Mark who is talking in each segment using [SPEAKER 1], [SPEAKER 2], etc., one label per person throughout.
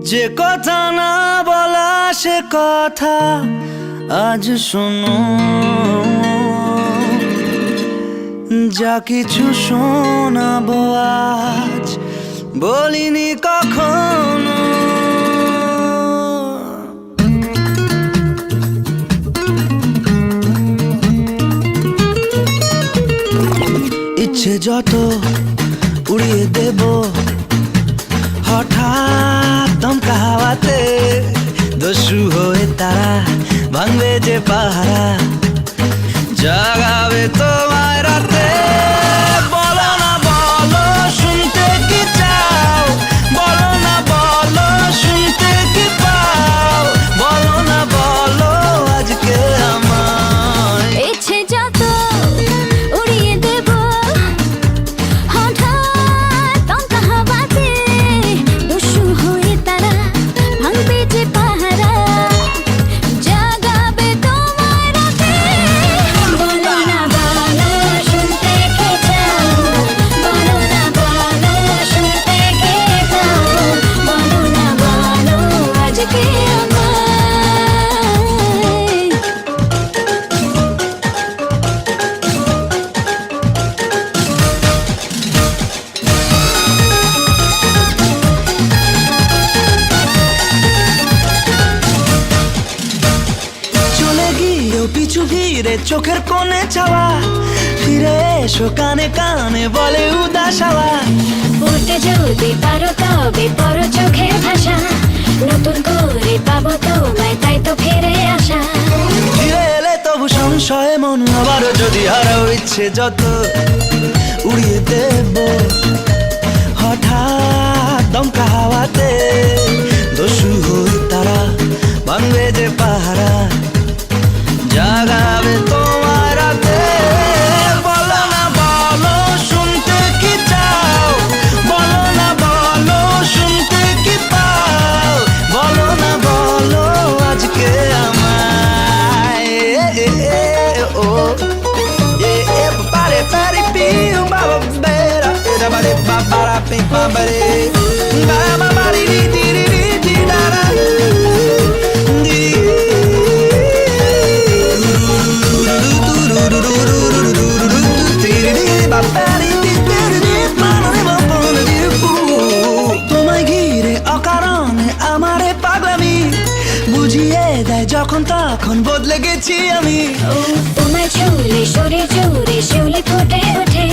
[SPEAKER 1] যে কথা না বলা সে কথা আজ শোনো, যা কিছু শোনাবো আজ বলিনি কখনো। ইচ্ছে যত উড়িয়ে দেব হঠাৎ দমকা হাওয়াতে, দস্যু হয়ে তারা ভাঙবে যে পাহারা, জাগাবে তোমায় রাতে। বলো না বলো শুনতে কি চাও, বলো না বলো শুনতে কি পাও, বলো না বলো আজকে আমায়।
[SPEAKER 2] ইচ্ছে যত উড়িয়ে দেব হঠাৎ দমকা হাওয়াতে, দস্যু হয়ে তারা ভাঙবে যে পাহারা, জাগাবে তোমায় রাতে। বলো না বলো শুনতে কি চাও, বলো না বলো শুনতে কি পাও, বলো না বলো আজকে আমায়।
[SPEAKER 1] চলে গিয়েও পিছু ঘিরে চোখের কোণে চাওয়া, ফিরে এসো কানে কানে বলে উদাস হাওয়া।
[SPEAKER 2] পড়তে যদি পারো তবে পড়ো চোখের ভাষা, নতুন করে পাবো তোমায় তাই তো ফিরে আসা।
[SPEAKER 1] ফিরে এলে তবু সংশয়ে মন আবারও যদি হারাও, ইচ্ছে যত উড়িয়ে দেব হঠাৎ দমকা হাওয়াতে, দস্যু হয়ে তারা ভাঙবে যে পাহারা, জাগাবে তোমার রাতে। বলো না বলো শুনতে কি চাও, বলো না বলো শুনতে কি পাও, বলো না বলো আজকে আমায়। ও বারে বারে পিউ বাবা বেরা এরা বারে বাবা পে বারে বাবা বারে রি রি রি রি দারা দি তোমায় ঘিরে অকারণে আমারে পাগলামি, বুঝিয়ে দেয় যখন তখন বদলে গেছি আমি।
[SPEAKER 2] তোমায় ছুলে শরীর জুড়ে শিউলি ফুটে ওঠে,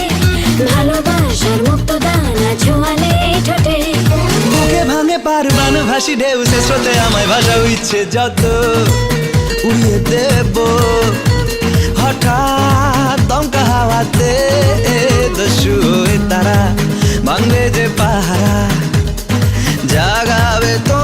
[SPEAKER 2] ভালোবাসার মুক্ত দানা ছোঁয়ালে এই ঠোঁটে।
[SPEAKER 1] বুকে ভাঙে পারবান ভাসি ঢেউ, সে স্রোতে আমায় ভাসাও, ইচ্ছে যত উড়িয়ে দেব হঠাৎ দমকা হাওয়াতে, দস্যু হয়ে তারা ভাঙবে যে পাহারা, জাগাবে তো